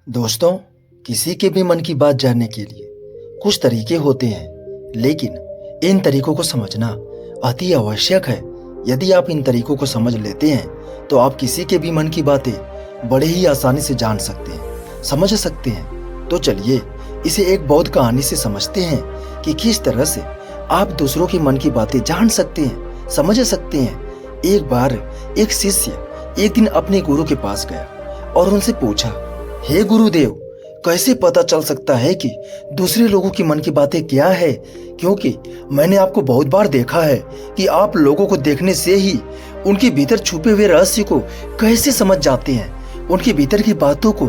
दोस्तों, किसी के भी मन की बात जानने के लिए कुछ तरीके होते हैं, लेकिन इन तरीकों को समझना अति आवश्यक है। यदि आप इन तरीकों को समझ लेते हैं तो आप किसी के भी मन की बातें बड़े ही आसानी से जान सकते हैं, समझ सकते हैं। तो चलिए इसे एक बौद्ध कहानी से समझते हैं कि किस तरह से आप दूसरों के मन की बातें जान सकते हैं, समझ सकते हैं। एक बार एक शिष्य एक दिन अपने गुरु के पास गया और उनसे पूछा, हे गुरुदेव, कैसे पता चल सकता है कि दूसरे लोगों की मन की बातें क्या है? क्योंकि मैंने आपको बहुत बार देखा है कि आप लोगों को देखने से ही उनके भीतर छुपे हुए रहस्य को कैसे समझ जाते हैं, उनके भीतर की बातों को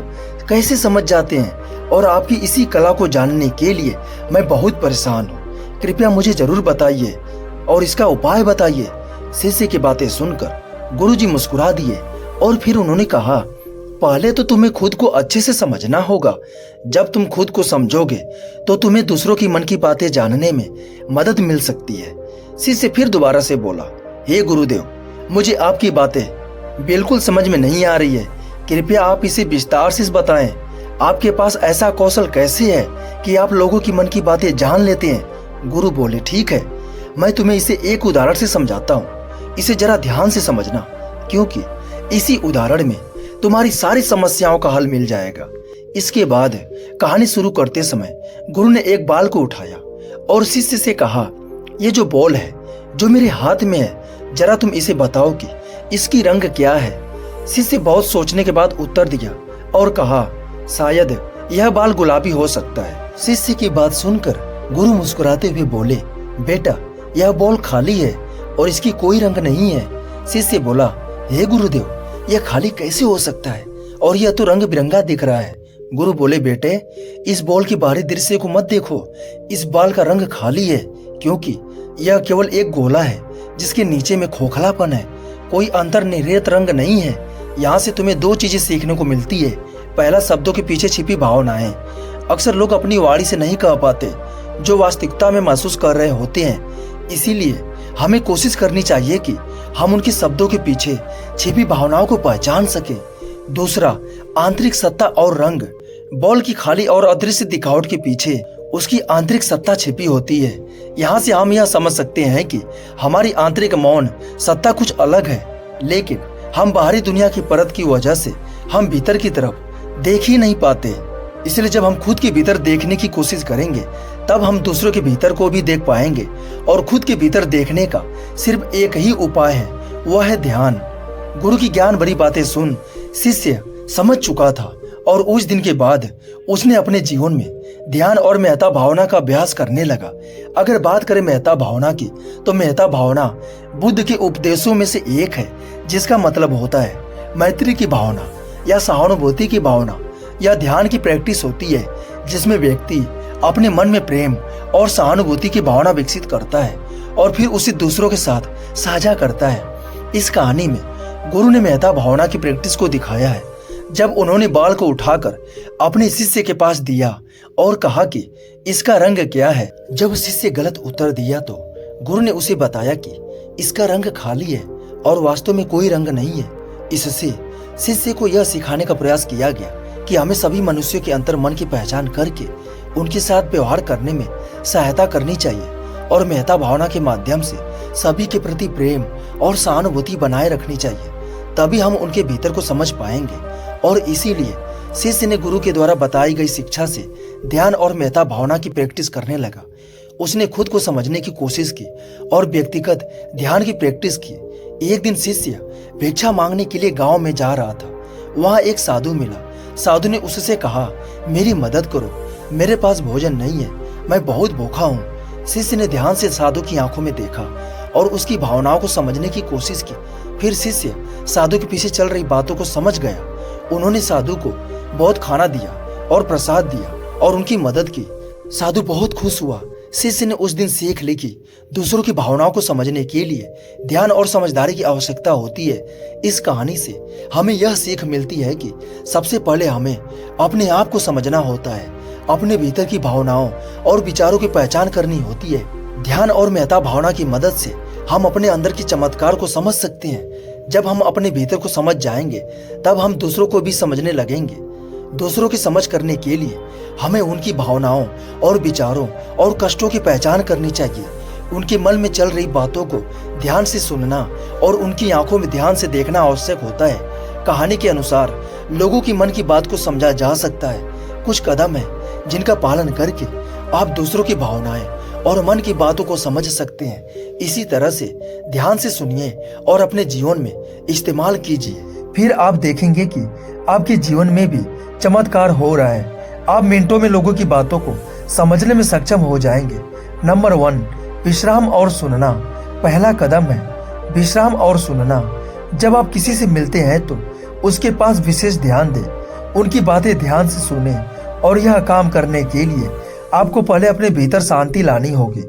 कैसे समझ जाते हैं। और आपकी इसी कला को जानने के लिए मैं बहुत परेशान हूँ। कृपया मुझे जरूर बताइए और इसका उपाय बताइए। शिष्य की बातें सुनकर गुरुजी मुस्कुरा दिए और फिर उन्होंने कहा, पहले तो तुम्हें खुद को अच्छे से समझना होगा। जब तुम खुद को समझोगे तो तुम्हें दूसरों की मन की बातें जानने में मदद मिल सकती है। शिष्य फिर दोबारा से बोला, हे गुरुदेव, मुझे आपकी बातें बिल्कुल समझ में नहीं आ रही है। कृपया आप इसे विस्तार से बताएं। आपके पास ऐसा कौशल कैसे है कि आप लोगों की मन की बातें जान लेते हैं? गुरु बोले, ठीक है, मैं तुम्हें इसे एक उदाहरण से समझाता हूँ। इसे जरा ध्यान से समझना, क्योंकि इसी उदाहरण में तुम्हारी सारी समस्याओं का हल मिल जाएगा। इसके बाद कहानी शुरू करते समय गुरु ने एक बाल को उठाया और शिष्य से कहा, ये जो बॉल है जो मेरे हाथ में है, जरा तुम इसे बताओ कि इसकी रंग क्या है? शिष्य बहुत सोचने के बाद उत्तर दिया और कहा, शायद यह बाल गुलाबी हो सकता है। शिष्य की बात सुनकर गुरु मुस्कुराते हुए बोले, बेटा, यह बॉल खाली है और इसकी कोई रंग नहीं है। शिष्य बोला, हे गुरुदेव, यह खाली कैसे हो सकता है और यह तो रंग बिरंगा दिख रहा है। गुरु बोले, बेटे, इस बॉल के बाहरी दृश्य को मत देखो। इस बाल का रंग खाली है क्योंकि यह केवल एक गोला है जिसके नीचे में खोखलापन है। कोई अंतर्निहित रंग नहीं है। यहाँ से तुम्हें दो चीजें सीखने को मिलती है। पहला, शब्दों के पीछे छिपी भावनाएं। अक्सर लोग अपनी वाणी से नहीं कह पाते जो वास्तविकता में महसूस कर रहे होते हैं। इसीलिए हमें कोशिश करनी चाहिए कि हम उनके शब्दों के पीछे छिपी भावनाओं को पहचान सके। दूसरा, आंतरिक सत्ता और रंग। बॉल की खाली और अदृश्य दिखावट के पीछे उसकी आंतरिक सत्ता छिपी होती है। यहाँ से हम यह समझ सकते हैं कि हमारी आंतरिक मौन सत्ता कुछ अलग है, लेकिन हम बाहरी दुनिया की परत की वजह से हम भीतर की तरफ देख ही नहीं पाते। इसलिए जब हम खुद के भीतर देखने की कोशिश करेंगे तब हम दूसरों के भीतर को भी देख पाएंगे। और खुद के भीतर देखने का सिर्फ एक ही उपाय है, वह है ध्यान। गुरु की ज्ञान भरी बातें सुन शिष्य समझ चुका था और उस दिन के बाद उसने अपने जीवन में ध्यान और मेहता भावना का अभ्यास करने लगा। अगर बात करें मेहता भावना की, तो मेहता भावना बुद्ध के उपदेशों में से एक है, जिसका मतलब होता है मैत्री की भावना या सहानुभूति की भावना। यह ध्यान की प्रैक्टिस होती है जिसमें व्यक्ति अपने मन में प्रेम और सहानुभूति की भावना विकसित करता है और फिर उसे दूसरों के साथ साझा करता है। इस कहानी में गुरु ने मेहता भावना की प्रैक्टिस को दिखाया है जब उन्होंने बाल को उठाकर अपने शिष्य के पास दिया और कहा कि इसका रंग क्या है। जब शिष्य गलत उत्तर दिया तो गुरु ने उसे बताया कि इसका रंग खाली है और वास्तव में कोई रंग नहीं है। इससे शिष्य को यह सिखाने का प्रयास किया गया कि हमें सभी मनुष्यों के अंतर मन की पहचान करके उनके साथ व्यवहार करने में सहायता करनी चाहिए और मेहता भावना के माध्यम से सभी के प्रति प्रेम और सहानुभूति बनाए रखनी चाहिए। तभी हम उनके भीतर को समझ पाएंगे। और इसीलिए शिष्य ने गुरु के द्वारा बताई गई शिक्षा से ध्यान और मेहता भावना की प्रैक्टिस करने लगा। उसने खुद को समझने की कोशिश की और व्यक्तिगत ध्यान की प्रैक्टिस की। एक दिन शिष्य भिक्षा मांगने के लिए गांव में जा रहा था। वहां एक साधु मिला। साधु ने उससे कहा, मेरी मदद करो, मेरे पास भोजन नहीं है, मैं बहुत भूखा हूँ। शिष्य ने ध्यान से साधु की आंखों में देखा और उसकी भावनाओं को समझने की कोशिश की। फिर शिष्य साधु के पीछे चल रही बातों को समझ गया। उन्होंने साधु को बहुत खाना दिया और प्रसाद दिया और उनकी मदद की। साधु बहुत खुश हुआ। शिष्य ने उस दिन सीख ली कि दूसरों की भावनाओं को समझने के लिए ध्यान और समझदारी की आवश्यकता होती है। इस कहानी से हमें यह सीख मिलती है कि सबसे पहले हमें अपने आप को समझना होता है, अपने भीतर की भावनाओं और विचारों की पहचान करनी होती है। ध्यान और मेहता भावना की मदद से हम अपने अंदर की चमत्कार को समझ सकते हैं। जब हम अपने भीतर को समझ जाएंगे तब हम दूसरों को भी समझने लगेंगे। दूसरों की समझ करने के लिए हमें उनकी भावनाओं और विचारों और कष्टों की पहचान करनी चाहिए। उनके मन में चल रही बातों को ध्यान से सुनना और उनकी आंखों में ध्यान से देखना आवश्यक होता है। कहानी के अनुसार लोगों की मन की बात को समझा जा सकता है। कुछ कदम है जिनका पालन करके आप दूसरों की भावनाएं और मन की बातों को समझ सकते हैं। इसी तरह से ध्यान से सुनिए और अपने जीवन में इस्तेमाल कीजिए, फिर आप देखेंगे कि आपके जीवन में भी चमत्कार हो रहा है। आप मिनटों में लोगों की बातों को समझने में सक्षम हो जाएंगे। नंबर 1, विश्राम और सुनना। पहला कदम है विश्राम और सुनना। जब आप किसी से मिलते हैं तो उसके पास विशेष ध्यान दें, उनकी बातें ध्यान से सुने और यह काम करने के लिए आपको पहले अपने भीतर शांति लानी होगी।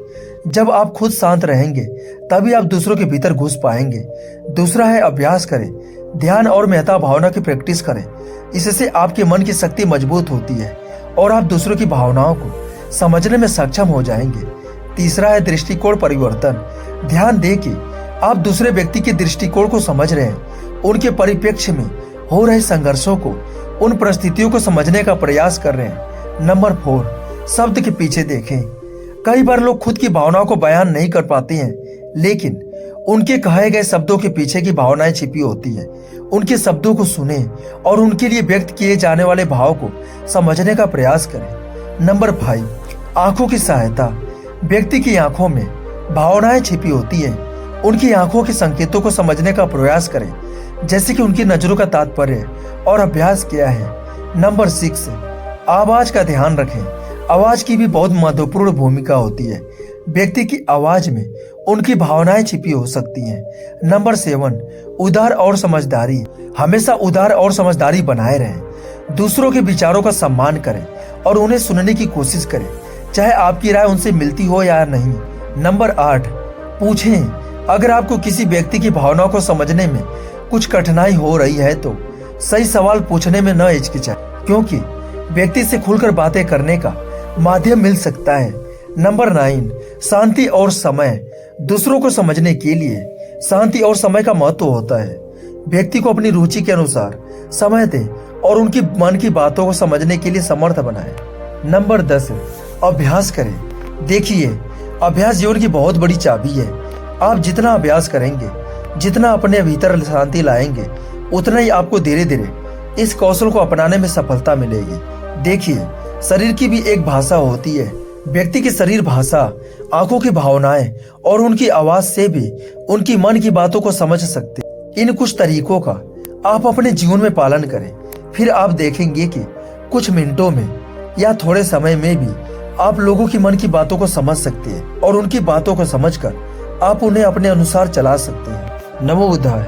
जब आप खुद शांत रहेंगे तभी आप दूसरों के भीतर घुस पाएंगे। दूसरा है अभ्यास करें, ध्यान और मेहता भावना की प्रैक्टिस करें। इससे आपके मन की शक्ति मजबूत होती है और आप दूसरों की भावनाओं को समझने में सक्षम हो जाएंगे। तीसरा है दृष्टिकोण परिवर्तन। ध्यान दें कि आप दूसरे व्यक्ति के दृष्टिकोण को समझ रहे हैं, उनके परिप्रेक्ष्य में हो रहे संघर्षों को, उन परिस्थितियों को समझने का प्रयास कर रहे हैं। नंबर 4, शब्द के पीछे देखें। कई बार लोग खुद की भावनाओं को बयान नहीं कर पाते हैं, लेकिन उनके कहे गए शब्दों के पीछे की भावनाएं छिपी होती हैं। उनके शब्दों को सुने और उनके लिए व्यक्त किए जाने वाले भाव को समझने का प्रयास करें। नंबर 5, आंखों की सहायता। व्यक्ति की आंखों में भावनाएं छिपी होती हैं, उनकी आंखों के संकेतों को समझने का प्रयास करें, जैसे कि उनकी नजरों का तात्पर्य और अभ्यास क्या है। नंबर 6, आवाज का ध्यान रखें। आवाज की भी बहुत महत्वपूर्ण भूमिका होती है। व्यक्ति की आवाज में उनकी भावनाएं छिपी हो सकती हैं। नंबर 7, उदार और समझदारी। हमेशा उदार और समझदारी बनाए रहें। दूसरों के विचारों का सम्मान करें और उन्हें सुनने की कोशिश करें, चाहे आपकी राय उनसे मिलती हो या नहीं। नंबर 8, पूछें। अगर आपको किसी व्यक्ति की भावनाओं को समझने में कुछ कठिनाई हो रही है तो सही सवाल पूछने में न हिचकिचाएं, क्योंकि व्यक्ति से खुलकर बातें करने का माध्यम मिल सकता है। नंबर 9, शांति और समय। दूसरों को समझने के लिए शांति और समय का महत्व होता है। व्यक्ति को अपनी रुचि के अनुसार समय दें और उनकी मन की बातों को समझने के लिए समर्थ बनाएं। नंबर 10, अभ्यास करें। देखिए, अभ्यास जीवन की बहुत बड़ी चाबी है। आप जितना अभ्यास करेंगे, जितना अपने भीतर शांति लाएंगे, उतना ही आपको धीरे धीरे इस कौशल को अपनाने में सफलता मिलेगी। देखिए, शरीर की भी एक भाषा होती है। व्यक्ति की शरीर भाषा, आंखों की भावनाएं और उनकी आवाज से भी उनकी मन की बातों को समझ सकते। इन कुछ तरीकों का आप अपने जीवन में पालन करें, फिर आप देखेंगे कि कुछ मिनटों में या थोड़े समय में भी आप लोगों की मन की बातों को समझ सकते हैं और उनकी बातों को समझकर आप उन्हें अपने अनुसार चला सकते हैं। नमो बुद्धाय।